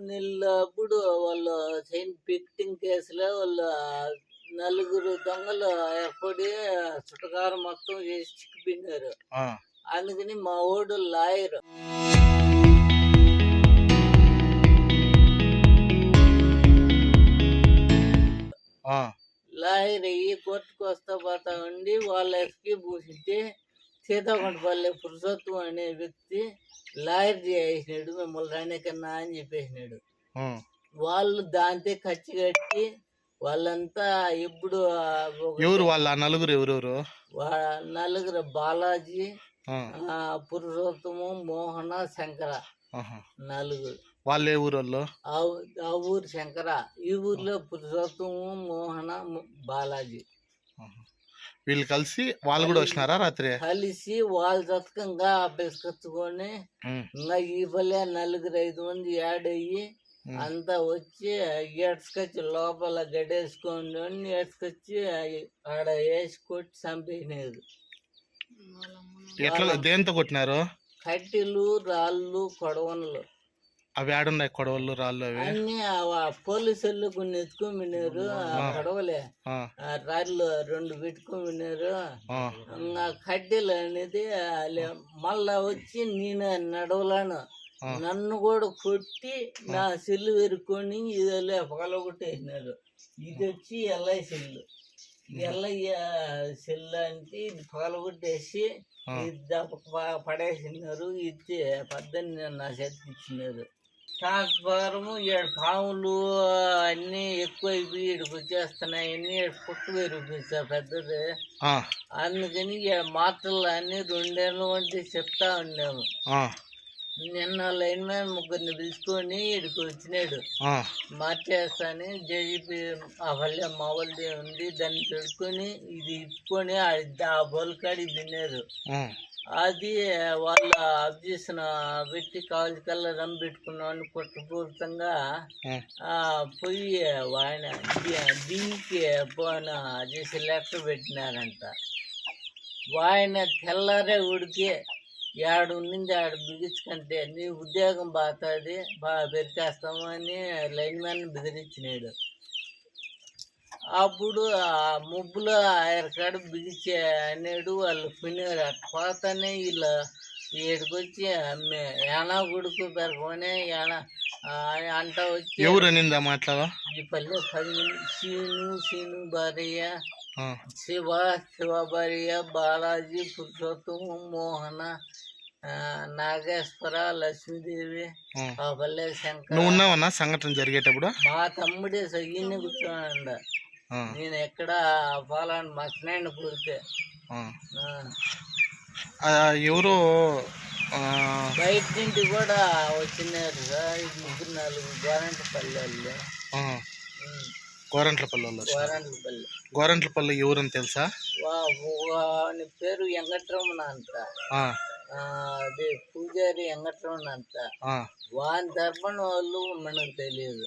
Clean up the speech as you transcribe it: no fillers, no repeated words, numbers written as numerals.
నెలప్పుడు వాళ్ళు చైన్ పిక్టింగ్ కేసులో వాళ్ళు నలుగురు దొంగలు ఏర్పడి చుట్టకారు మొత్తం చేసి చిక్కిపోయినారు. అందుకని మా ఓడు లాయర్ అయ్యి కోర్టుకు వస్తా పోతా ఉండి వాళ్ళ ఎస్కేప్ పూసింటే సీతాకొండపల్లి పురుషోత్తం అనే వ్యక్తి లాయర్ చేసినాడు, మిమ్మల్ని రానికన్నా అని చెప్పేసినాడు. వాళ్ళు దాంతో ఖర్చు కట్టి వాళ్ళంతా ఇప్పుడు ఎవరు వాళ్ళ నలుగురు ఎవరెవరు? నలుగురు బాలాజీ, పురుషోత్తము, మోహన, శంకర నలుగురు. వాళ్ళు ఏ ఊరు వాళ్ళు? ఆ ఊరు శంకర. ఈ ఊర్లో పురుషోత్తము, మోహన, బాలాజీ వీళ్ళు కలిసి వాళ్ళు కూడా వచ్చినారా రాత్రి? కలిసి వాళ్ళ జతకంగా బిస్కచ్చుకొని ఇంకా ఈ పల్లె 4-5 మంది యాడ్ అయ్యి అంతా వచ్చి ఏడ్చుకొచ్చి లోపల గడేసుకొని ఏడ్చుకొచ్చి ఆడ వేసి కొట్టి చంపేసినారు. ఎట్లా దేంతో కొట్టినారు? కట్టెలు, రాళ్ళు, కొడవన్లు. అవి ఆడున్నాయి కొడవలు రాళ్ళు? అవి అన్ని పోలీసులు కొన్ని ఎత్తుకొని విన్నారు. కొడవలే రాళ్ళు 2 పెట్టుకొని విన్నారు. కట్టెలు అనేది మళ్ళా వచ్చి నేను నడవలాను, నన్ను కూడా కొట్టి నా సెల్లు వెరుకొని ఇది పగలగొట్టేసినారు. ఇది వచ్చి ఎల్ఐ సెల్లు. ఎల్లయ్య సెల్లు అంటే ఇది పగలగొట్టేసి పడేసినారు. ఇచ్చి 18 నా చేతికి ఇచ్చినారు. ట్రాన్స్ఫార్ము 7 పాములు అన్నీ ఎక్కువైపోయి ఇక్కడికి వచ్చేస్తున్నాయి. అన్నీ పుట్టు పెరిగిపోయి పెద్దది. అందుకని మాత్రలు అన్ని 2 ఏళ్ళ వంటి చెప్తా ఉన్నాము. నిన్న లైన్ మ్యాన్ 3 పిలుచుకొని ఇక్కడికి వచ్చినాడు. మార్చేస్తాను జేజీపీ ఆ పల్లె మా వాళ్ళది ఉంది, దాన్ని పెట్టుకొని ఇది ఇప్పుకొని ఆ బోల్కాడికి తిన్నారు. అది వాళ్ళ అబ్జెక్షన్ పెట్టి కావాల్సికల్లా రమ్ పెట్టుకున్నామని కుట్రపూరితంగా పోయి ఆయన దీనికి పోయిన చేసి లెక్క పెట్టినారంట. ఆయన తెల్లారే ఉడికి 7 నుండి 6 బిగించుకుంటే నీ ఉద్యోగం బాగుతుంది, బాగా పెరికేస్తాము అని లైన్ మ్యాన్ బెదిరించినాడు. అప్పుడు ఆ ముబ్బులో ఆయనకాడ బిగిచే అనేడు. వాళ్ళు పిన్నారు. అట్లా పోతానే వీళ్ళు ఏడుకొచ్చి ఏనా గుడుకు పెరగనే ఏనా అంట వచ్చి ఎవరనిందా మాట్లాడ ఈ పల్లె 10 మంది సీను భార్య, శివ భార్య, బాలాజీ, పురుషోత్తము, మోహన, నాగేశ్వర, లక్ష్మీదేవి, ఆ పల్లె శంకర్. నువ్వు ఉన్నావన్నా సంఘటన జరిగేటప్పుడు? మా తమ్ముడే సయ్యని కూర్చోండ, నేను ఎక్కడ పోలాను మా స్నేహితుడు పూరితే. ఎవరు బయట నుండి కూడా వచ్చినారు సార్. 3-4 గోరంట్లపల్లి. గోరంట్లపల్లి ఎవరని తెలుసా? వాని పేరు వెంకట్రమణ అంట. అదే పూజారి వెంకట్రమణ అంట. వాని తరపున వాళ్ళు మనకు తెలియదు.